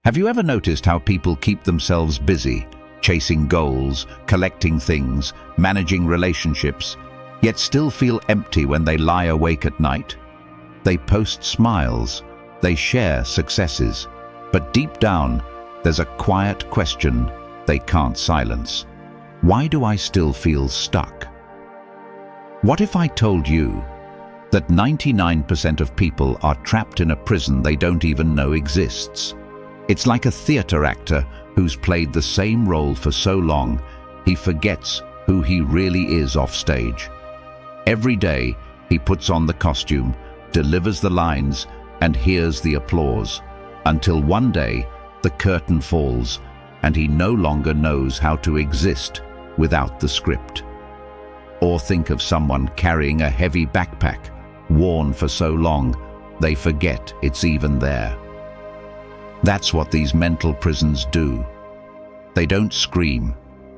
Have you ever noticed how people keep themselves busy, chasing goals, collecting things, managing relationships, yet still feel empty when they lie awake at night? They post smiles, they share successes, but deep down, there's a quiet question they can't silence. Why do I still feel stuck? What if I told you that 99% of people are trapped in a prison they don't even know exists? It's like a theater actor who's played the same role for so long, he forgets who he really is off stage. Every day, he puts on the costume, delivers the lines, and hears the applause, until one day, the curtain falls, and he no longer knows how to exist without the script. Or think of someone carrying a heavy backpack, worn for so long, they forget it's even there. That's what these mental prisons do. They don't scream,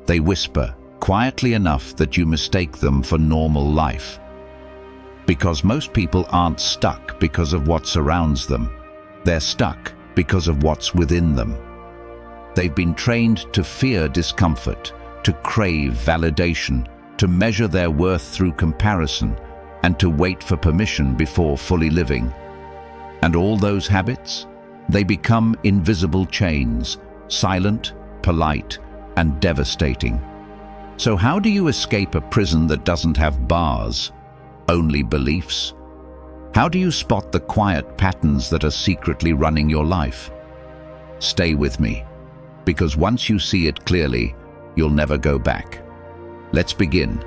they whisper, quietly enough that you mistake them for normal life. Because most people aren't stuck because of what surrounds them. They're stuck because of what's within them. They've been trained to fear discomfort, to crave validation, to measure their worth through comparison, and to wait for permission before fully living. And all those habits? They become invisible chains, silent, polite, and devastating. So how do you escape a prison that doesn't have bars, only beliefs? How do you spot the quiet patterns that are secretly running your life? Stay with me, because once you see it clearly, you'll never go back. Let's begin.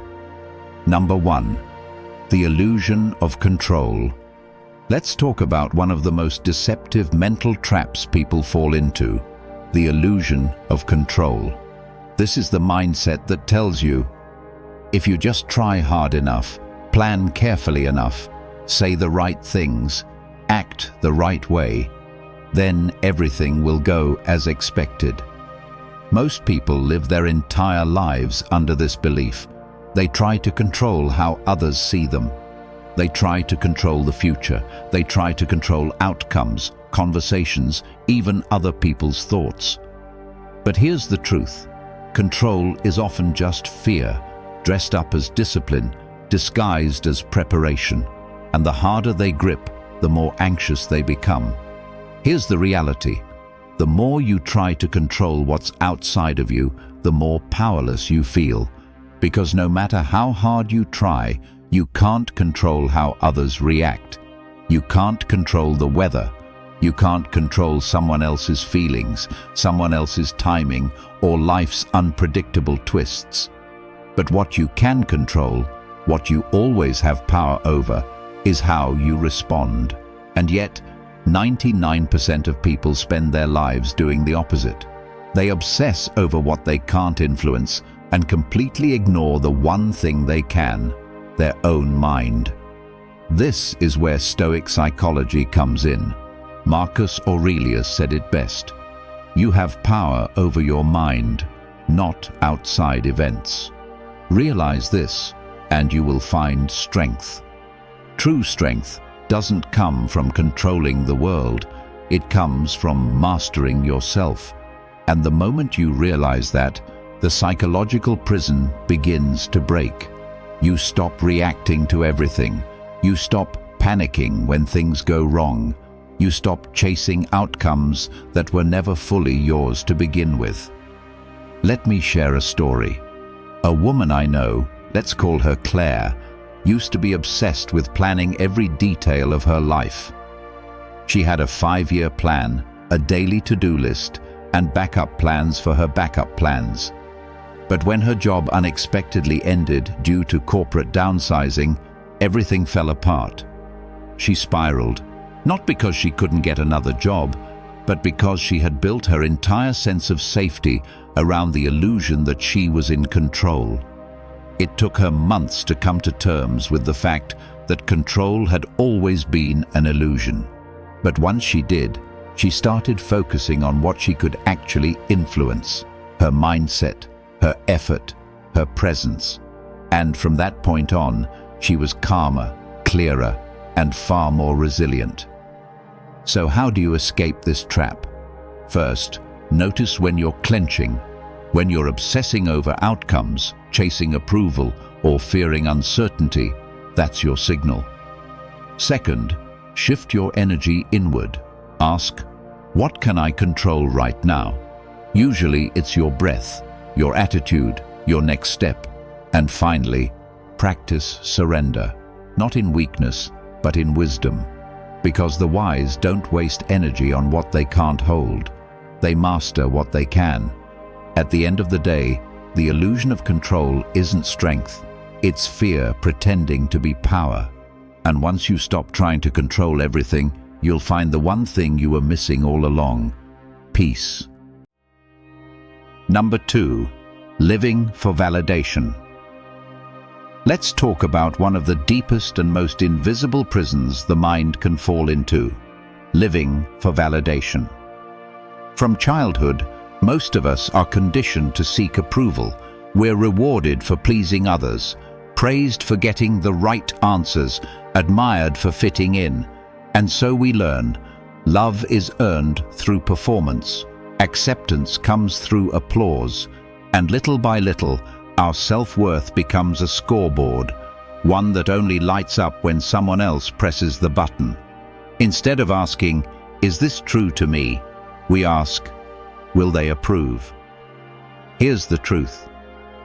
Number 1, the illusion of control. Let's talk about one of the most deceptive mental traps people fall into, the illusion of control. This is the mindset that tells you, if you just try hard enough, plan carefully enough, say the right things, act the right way, then everything will go as expected. Most people live their entire lives under this belief. They try to control how others see them. They try to control the future. They try to control outcomes, conversations, even other people's thoughts. But here's the truth. Control is often just fear, dressed up as discipline, disguised as preparation. And the harder they grip, the more anxious they become. Here's the reality. The more you try to control what's outside of you, the more powerless you feel. Because no matter how hard you try, you can't control how others react. You can't control the weather. You can't control someone else's feelings, someone else's timing, or life's unpredictable twists. But what you can control, what you always have power over, is how you respond. And yet, 99% of people spend their lives doing the opposite. They obsess over what they can't influence and completely ignore the one thing they can, their own mind. This is where Stoic psychology comes in. Marcus Aurelius said it best. You have power over your mind, not outside events. Realize this, and you will find strength. True strength doesn't come from controlling the world. It comes from mastering yourself. And the moment you realize that, the psychological prison begins to break. You stop reacting to everything. You stop panicking when things go wrong. You stop chasing outcomes that were never fully yours to begin with. Let me share a story. A woman I know, let's call her Claire, used to be obsessed with planning every detail of her life. She had a 5-year plan, a daily to-do list, and backup plans for her backup plans. But when her job unexpectedly ended due to corporate downsizing, everything fell apart. She spiraled, not because she couldn't get another job, but because she had built her entire sense of safety around the illusion that she was in control. It took her months to come to terms with the fact that control had always been an illusion. But once she did, she started focusing on what she could actually influence, her mindset, her effort, her presence. And from that point on, she was calmer, clearer, and far more resilient. So how do you escape this trap? First, notice when you're clenching, when you're obsessing over outcomes, chasing approval, or fearing uncertainty. That's your signal. Second, shift your energy inward. Ask, what can I control right now? Usually it's your breath, your attitude, your next step. And finally, practice surrender, not in weakness, but in wisdom. Because the wise don't waste energy on what they can't hold. They master what they can. At the end of the day, the illusion of control isn't strength. It's fear pretending to be power. And once you stop trying to control everything, you'll find the one thing you were missing all along: peace. Number 2, living for validation. Let's talk about one of the deepest and most invisible prisons the mind can fall into: living for validation. From childhood, most of us are conditioned to seek approval. We're rewarded for pleasing others, praised for getting the right answers, admired for fitting in. And so we learn, love is earned through performance, acceptance comes through applause, and little by little, our self-worth becomes a scoreboard, one that only lights up when someone else presses the button. Instead of asking, is this true to me? We ask, will they approve? Here's the truth.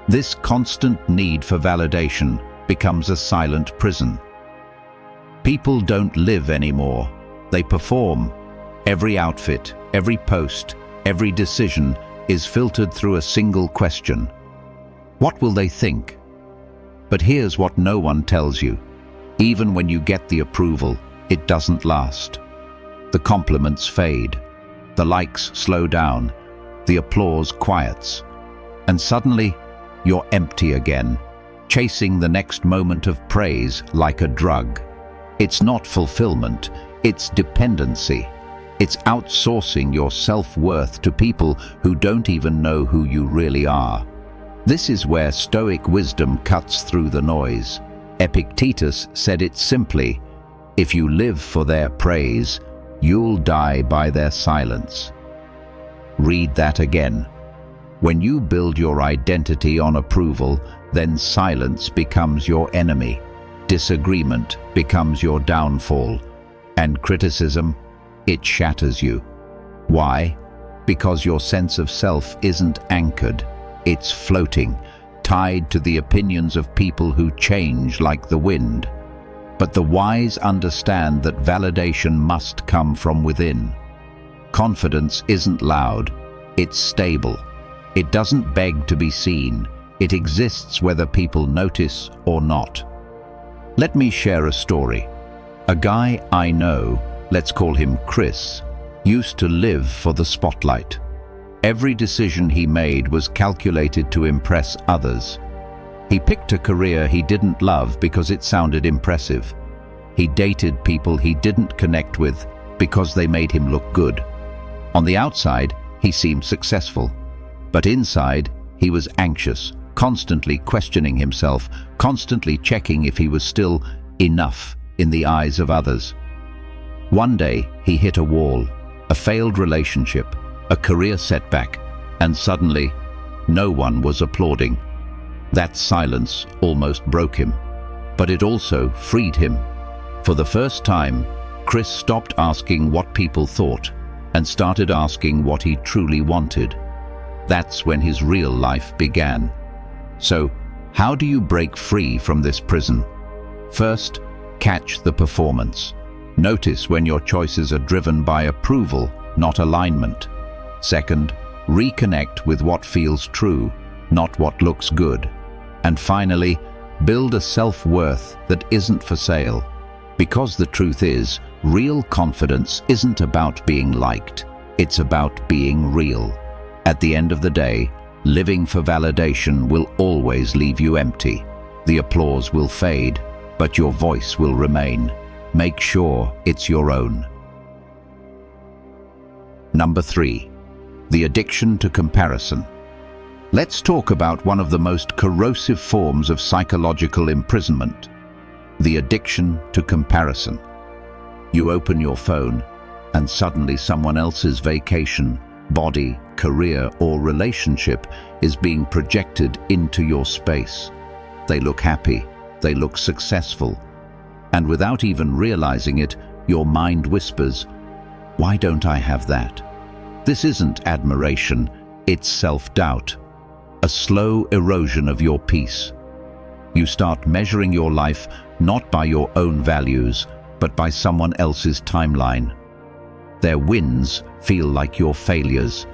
This constant need for validation becomes a silent prison. People don't live anymore. They perform. Every outfit, every post, every decision is filtered through a single question. What will they think? But here's what no one tells you. Even when you get the approval, it doesn't last. The compliments fade. The likes slow down. The applause quiets. And suddenly, you're empty again, chasing the next moment of praise like a drug. It's not fulfillment, it's dependency. It's outsourcing your self-worth to people who don't even know who you really are. This is where Stoic wisdom cuts through the noise. Epictetus said it simply, if you live for their praise, you'll die by their silence. Read that again. When you build your identity on approval, then silence becomes your enemy. Disagreement becomes your downfall. And criticism, it shatters you. Why? Because your sense of self isn't anchored. It's floating, tied to the opinions of people who change like the wind. But the wise understand that validation must come from within. Confidence isn't loud, it's stable. It doesn't beg to be seen. It exists whether people notice or not. Let me share a story. A guy I know, let's call him Chris, used to live for the spotlight. Every decision he made was calculated to impress others. He picked a career he didn't love because it sounded impressive. He dated people he didn't connect with because they made him look good. On the outside, he seemed successful. But inside, he was anxious, constantly questioning himself, constantly checking if he was still enough in the eyes of others. One day, he hit a wall, a failed relationship, a career setback, and suddenly, no one was applauding. That silence almost broke him, but it also freed him. For the first time, Chris stopped asking what people thought and started asking what he truly wanted. That's when his real life began. So, how do you break free from this prison? First, catch the performance. Notice when your choices are driven by approval, not alignment. Second, reconnect with what feels true, not what looks good. And finally, build a self-worth that isn't for sale. Because the truth is, real confidence isn't about being liked. It's about being real. At the end of the day, living for validation will always leave you empty. The applause will fade, but your voice will remain. Make sure it's your own. Number 3, the addiction to comparison. Let's talk about one of the most corrosive forms of psychological imprisonment, the addiction to comparison. You open your phone, and suddenly someone else's vacation, body, career, or relationship is being projected into your space. They look happy, they look successful, and without even realizing it, your mind whispers, "Why don't I have that?" This isn't admiration, it's self-doubt, a slow erosion of your peace. You start measuring your life not by your own values, but by someone else's timeline. Their wins feel like your failures.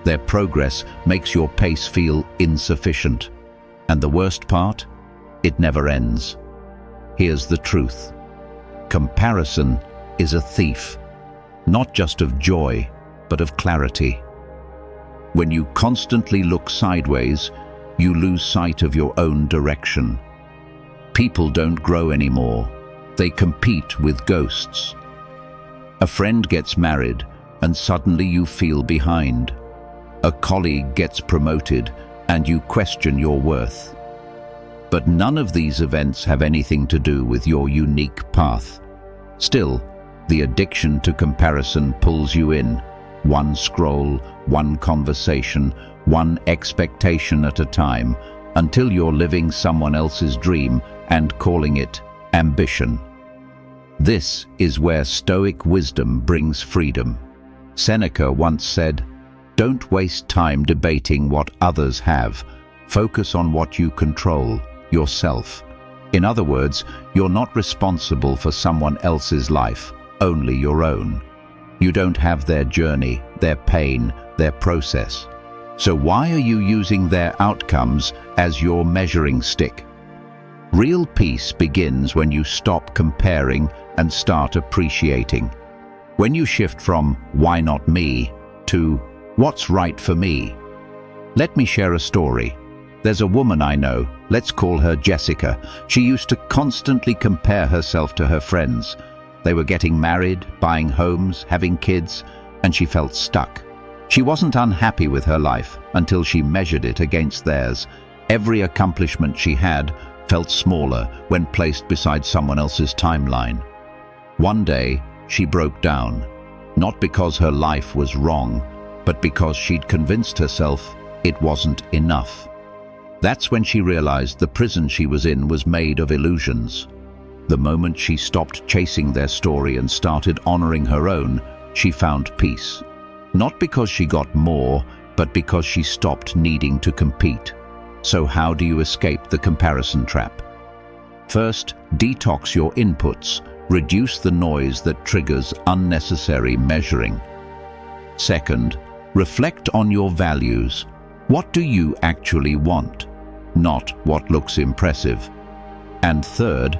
Their progress makes your pace feel insufficient. And the worst part? It never ends. Here's the truth. Comparison is a thief, not just of joy, but of clarity. When you constantly look sideways, you lose sight of your own direction. People don't grow anymore. They compete with ghosts. A friend gets married, and suddenly you feel behind. A colleague gets promoted, and you question your worth. But none of these events have anything to do with your unique path. Still, the addiction to comparison pulls you in. One scroll, one conversation, one expectation at a time, until you're living someone else's dream and calling it ambition. This is where Stoic wisdom brings freedom. Seneca once said, "Don't waste time debating what others have. Focus on what you control, yourself." In other words, you're not responsible for someone else's life, only your own. You don't have their journey, their pain, their process. So why are you using their outcomes as your measuring stick? Real peace begins when you stop comparing and start appreciating. When you shift from "why not me" to "what's right for me." Let me share a story. There's a woman I know, let's call her Jessica. She used to constantly compare herself to her friends. They were getting married, buying homes, having kids, and she felt stuck. She wasn't unhappy with her life until she measured it against theirs. Every accomplishment she had felt smaller when placed beside someone else's timeline. One day, she broke down, not because her life was wrong, but because she'd convinced herself it wasn't enough. That's when she realized the prison she was in was made of illusions. The moment she stopped chasing their story and started honoring her own, she found peace. Not because she got more, but because she stopped needing to compete. So how do you escape the comparison trap? First, detox your inputs. Reduce the noise that triggers unnecessary measuring. Second, reflect on your values. What do you actually want? Not what looks impressive. And third,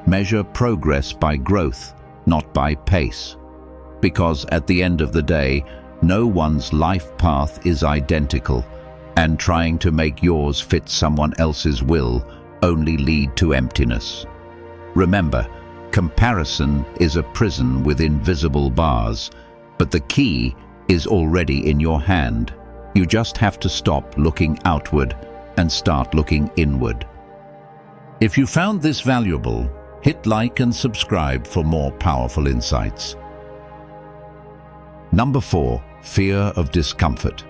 measure progress by growth, not by pace. Because at the end of the day, no one's life path is identical, and trying to make yours fit someone else's will only lead to emptiness. Remember, comparison is a prison with invisible bars, but the key is already in your hand. You just have to stop looking outward and start looking inward. If you found this valuable, hit like and subscribe for more powerful insights. Number 4, fear of discomfort.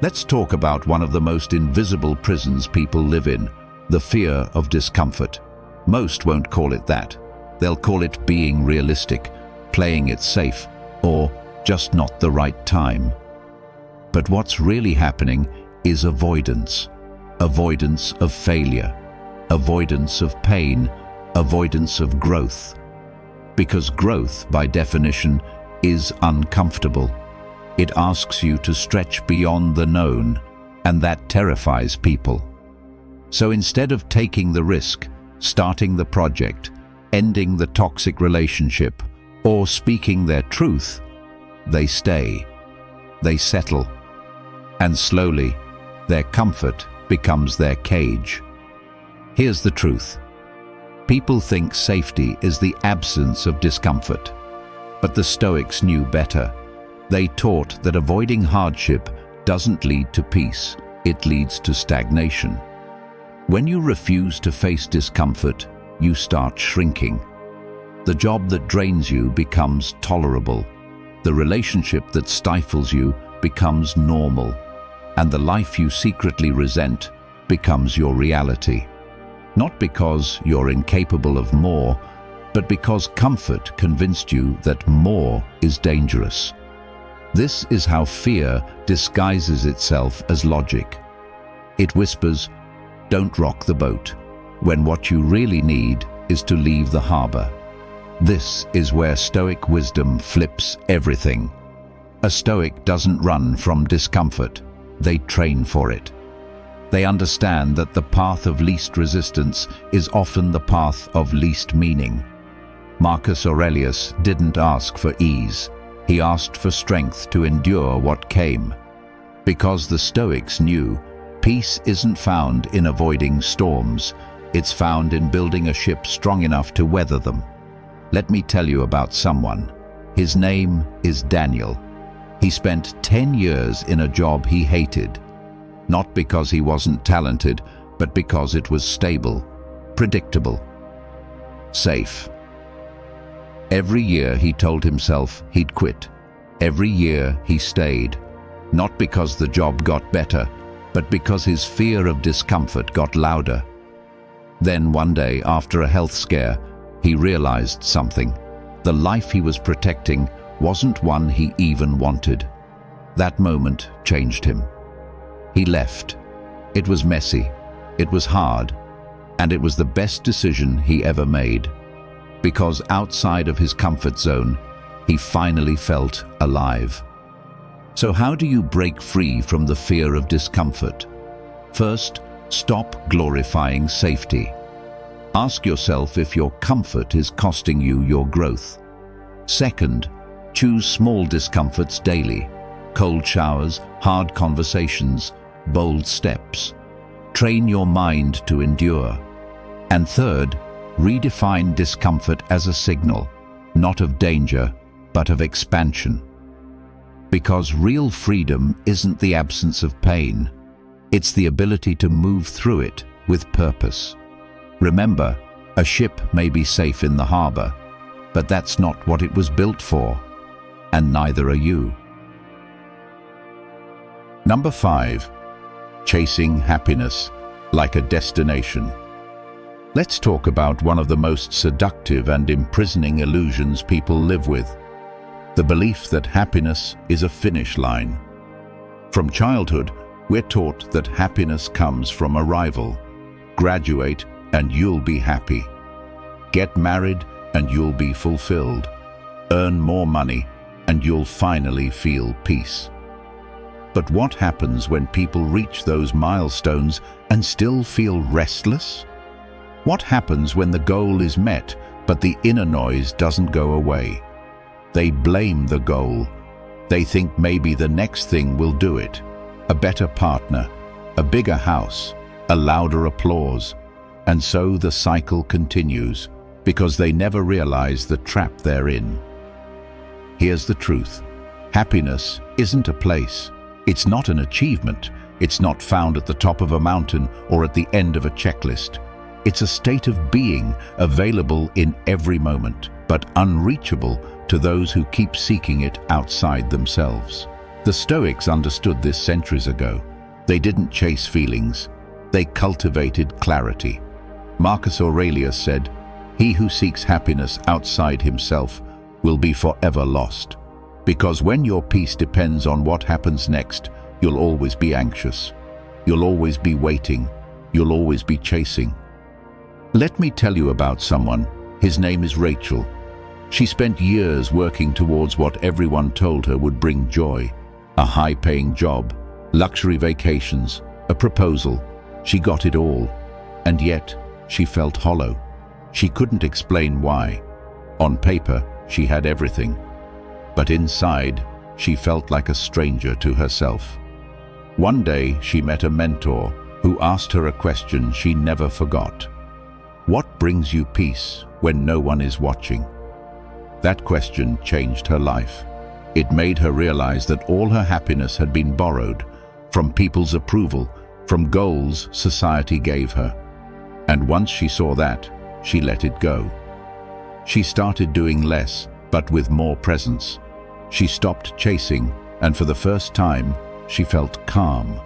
Let's talk about one of the most invisible prisons people live in, the fear of discomfort. Most won't call it that. They'll call it being realistic, playing it safe, or just not the right time. But what's really happening is avoidance. Avoidance of failure, avoidance of pain, avoidance of growth. Because growth, by definition, is uncomfortable. It asks you to stretch beyond the known, and that terrifies people. So instead of taking the risk, starting the project, ending the toxic relationship, or speaking their truth, they stay, they settle, and slowly, their comfort becomes their cage. Here's the truth. People think safety is the absence of discomfort. But the Stoics knew better. They taught that avoiding hardship doesn't lead to peace, it leads to stagnation. When you refuse to face discomfort, you start shrinking. The job that drains you becomes tolerable. The relationship that stifles you becomes normal, and the life you secretly resent becomes your reality. Not because you're incapable of more, but because comfort convinced you that more is dangerous. This is how fear disguises itself as logic. It whispers, "Don't rock the boat," when what you really need is to leave the harbor. This is where Stoic wisdom flips everything. A Stoic doesn't run from discomfort, they train for it. They understand that the path of least resistance is often the path of least meaning. Marcus Aurelius didn't ask for ease, he asked for strength to endure what came. Because the Stoics knew, peace isn't found in avoiding storms, it's found in building a ship strong enough to weather them. Let me tell you about someone. His name is Daniel. He spent 10 years in a job he hated. Not because he wasn't talented, but because it was stable, predictable, safe. Every year he told himself he'd quit. Every year he stayed. Not because the job got better, but because his fear of discomfort got louder. Then one day, after a health scare, he realized something. The life he was protecting wasn't one he even wanted. That moment changed him. He left. It was messy, it was hard, and it was the best decision he ever made. Because outside of his comfort zone, he finally felt alive. So how do you break free from the fear of discomfort? First, stop glorifying safety. Ask yourself if your comfort is costing you your growth. Second, choose small discomforts daily. Cold showers, hard conversations, bold steps. Train your mind to endure. And third, redefine discomfort as a signal, not of danger, but of expansion. Because real freedom isn't the absence of pain, it's the ability to move through it with purpose. Remember, a ship may be safe in the harbor, but that's not what it was built for, and neither are you. Number 5, chasing happiness like a destination. Let's talk about one of the most seductive and imprisoning illusions people live with: the belief that happiness is a finish line. From childhood, we're taught that happiness comes from arrival. Graduate and you'll be happy. Get married and you'll be fulfilled. Earn more money and you'll finally feel peace. But what happens when people reach those milestones and still feel restless? What happens when the goal is met, but the inner noise doesn't go away? They blame the goal. They think maybe the next thing will do it. A better partner, a bigger house, a louder applause. And so the cycle continues, because they never realize the trap they're in. Here's the truth. Happiness isn't a place. It's not an achievement. It's not found at the top of a mountain or at the end of a checklist. It's a state of being available in every moment, but unreachable to those who keep seeking it outside themselves. The Stoics understood this centuries ago. They didn't chase feelings. They cultivated clarity. Marcus Aurelius said, "He who seeks happiness outside himself will be forever lost." Because when your peace depends on what happens next, you'll always be anxious. You'll always be waiting. You'll always be chasing. Let me tell you about someone. His name is Rachel. She spent years working towards what everyone told her would bring joy. A high-paying job, luxury vacations, a proposal. She got it all. And yet, she felt hollow. She couldn't explain why. On paper, she had everything. But inside, she felt like a stranger to herself. One day, she met a mentor who asked her a question she never forgot. What brings you peace when no one is watching? That question changed her life. It made her realize that all her happiness had been borrowed from people's approval, from goals society gave her. And once she saw that, she let it go. She started doing less, but with more presence. She stopped chasing and for the first time, she felt calm.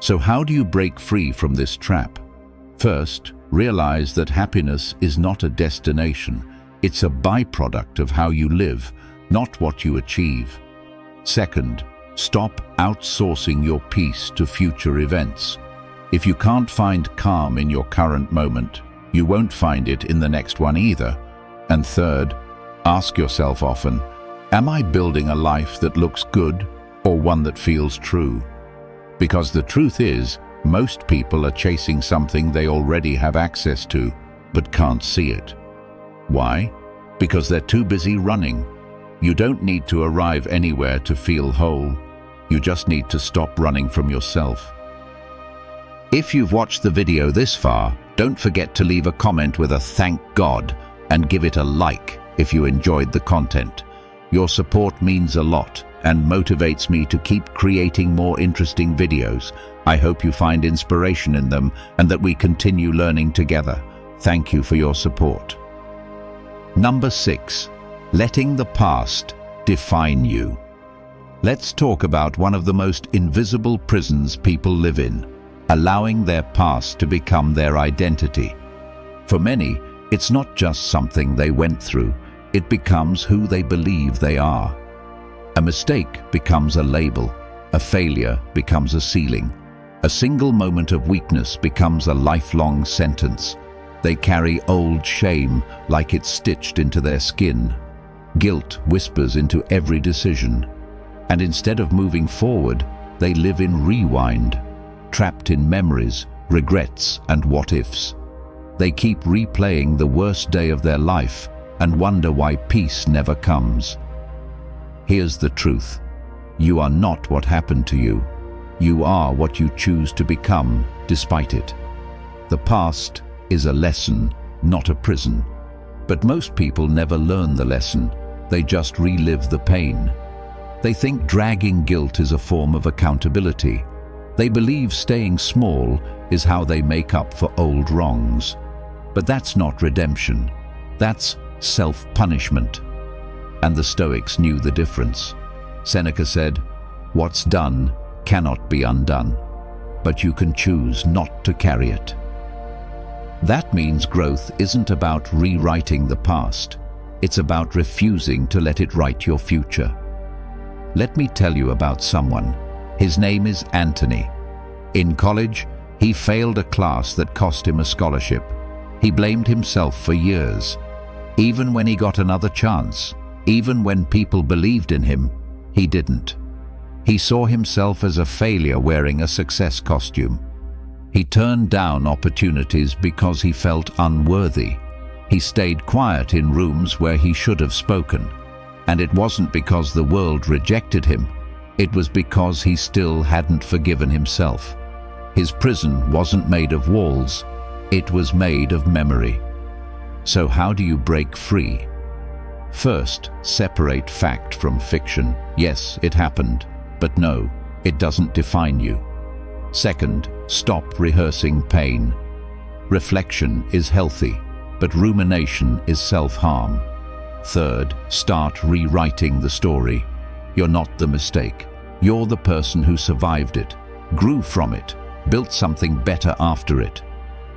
So how do you break free from this trap? First, realize that happiness is not a destination. It's a byproduct of how you live, not what you achieve. Second, stop outsourcing your peace to future events. If you can't find calm in your current moment, you won't find it in the next one either. And third, ask yourself often, am I building a life that looks good or one that feels true? Because the truth is, most people are chasing something they already have access to, but can't see it. Why? Because they're too busy running. You don't need to arrive anywhere to feel whole. You just need to stop running from yourself. If you've watched the video this far, don't forget to leave a comment with a thank God and give it a like if you enjoyed the content. Your support means a lot and motivates me to keep creating more interesting videos. I hope you find inspiration in them and that we continue learning together. Thank you for your support. Number 6. Letting the past define you. Let's talk about one of the most invisible prisons people live in, allowing their past to become their identity. For many, it's not just something they went through, it becomes who they believe they are. A mistake becomes a label, a failure becomes a ceiling, a single moment of weakness becomes a lifelong sentence. They carry old shame like it's stitched into their skin. Guilt whispers into every decision, and instead of moving forward, they live in rewind, trapped in memories, regrets, and what-ifs. They keep replaying the worst day of their life and wonder why peace never comes. Here's the truth. You are not what happened to you. You are what you choose to become despite it. The past is a lesson, not a prison. But most people never learn the lesson. They just relive the pain. They think dragging guilt is a form of accountability. They believe staying small is how they make up for old wrongs. But that's not redemption. That's self-punishment. And the Stoics knew the difference. Seneca said, "What's done cannot be undone, but you can choose not to carry it." That means growth isn't about rewriting the past. It's about refusing to let it write your future. Let me tell you about someone. His name is Anthony. In college, he failed a class that cost him a scholarship. He blamed himself for years. Even when he got another chance, even when people believed in him, he didn't. He saw himself as a failure wearing a success costume. He turned down opportunities because he felt unworthy. He stayed quiet in rooms where he should have spoken. And it wasn't because the world rejected him. It was because he still hadn't forgiven himself. His prison wasn't made of walls. It was made of memory. So how do you break free? First, separate fact from fiction. Yes, it happened, but no, it doesn't define you. Second, stop rehearsing pain. Reflection is healthy, but rumination is self-harm. Third, start rewriting the story. You're not the mistake. You're the person who survived it, grew from it, built something better after it.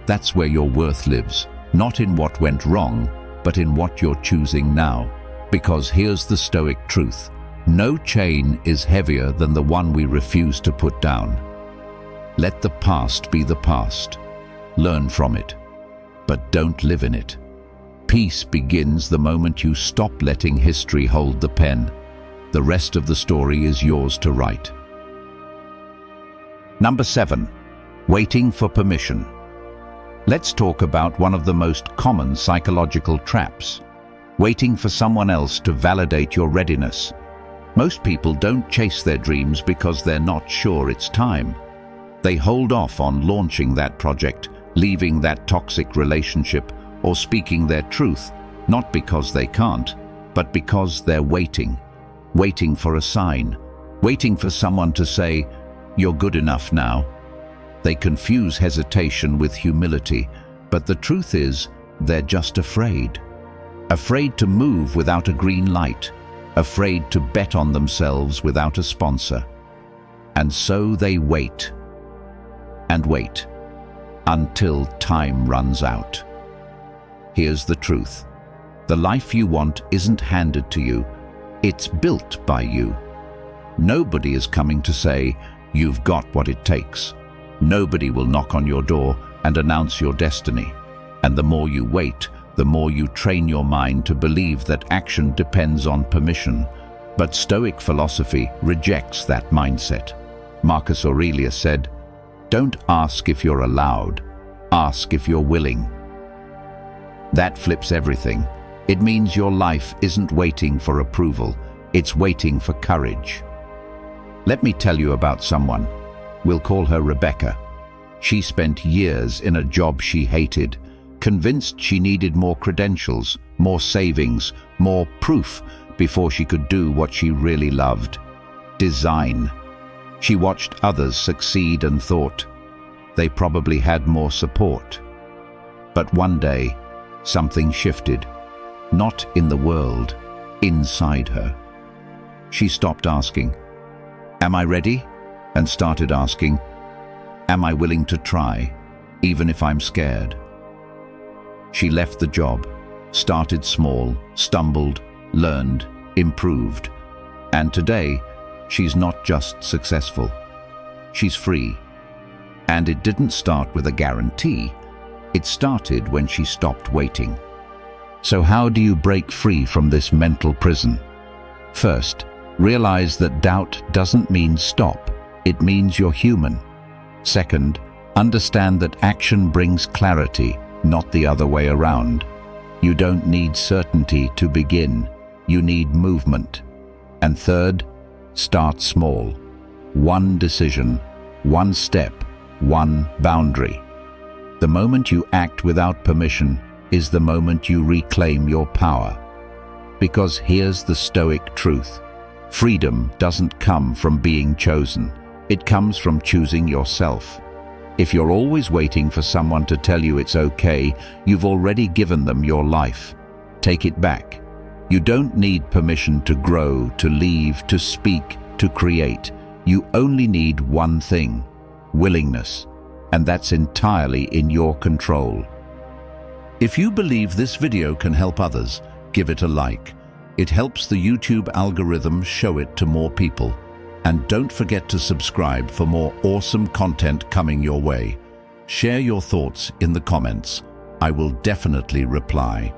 That's where your worth lives, not in what went wrong, but in what you're choosing now. Because here's the Stoic truth. No chain is heavier than the one we refuse to put down. Let the past be the past. Learn from it, but don't live in it. Peace begins the moment you stop letting history hold the pen. The rest of the story is yours to write. Number 7. Waiting for permission. Let's talk about one of the most common psychological traps. Waiting for someone else to validate your readiness. Most people don't chase their dreams because they're not sure it's time. They hold off on launching that project, leaving that toxic relationship, or speaking their truth, not because they can't, but because they're waiting for a sign, waiting for someone to say, "You're good enough now." They confuse hesitation with humility, but the truth is, they're just afraid. Afraid to move without a green light, afraid to bet on themselves without a sponsor. And so they wait and wait until time runs out. Here's the truth. The life you want isn't handed to you, it's built by you. Nobody is coming to say, you've got what it takes. Nobody will knock on your door and announce your destiny. And the more you wait, the more you train your mind to believe that action depends on permission. But Stoic philosophy rejects that mindset. Marcus Aurelius said, "Don't ask if you're allowed, ask if you're willing." That flips everything. It means your life isn't waiting for approval, it's waiting for courage. Let me tell you about someone. We'll call her Rebecca. She spent years in a job she hated, convinced she needed more credentials, more savings, more proof before she could do what she really loved: design. She watched others succeed and thought, they probably had more support. But one day, something shifted. Not in the world, inside her. She stopped asking, "Am I ready?" and started asking, "Am I willing to try, even if I'm scared?" She left the job, started small, stumbled, learned, improved. And today, she's not just successful, she's free. And it didn't start with a guarantee. It started when she stopped waiting. So how do you break free from this mental prison? First, realize that doubt doesn't mean stop. It means you're human. Second, understand that action brings clarity, not the other way around. You don't need certainty to begin. You need movement. And third, start small. One decision, one step, one boundary. The moment you act without permission is the moment you reclaim your power. Because here's the Stoic truth. Freedom doesn't come from being chosen. It comes from choosing yourself. If you're always waiting for someone to tell you it's okay, you've already given them your life. Take it back. You don't need permission to grow, to leave, to speak, to create. You only need one thing: willingness. And that's entirely in your control. If you believe this video can help others, give it a like. It helps the YouTube algorithm show it to more people. And don't forget to subscribe for more awesome content coming your way. Share your thoughts in the comments. I will definitely reply.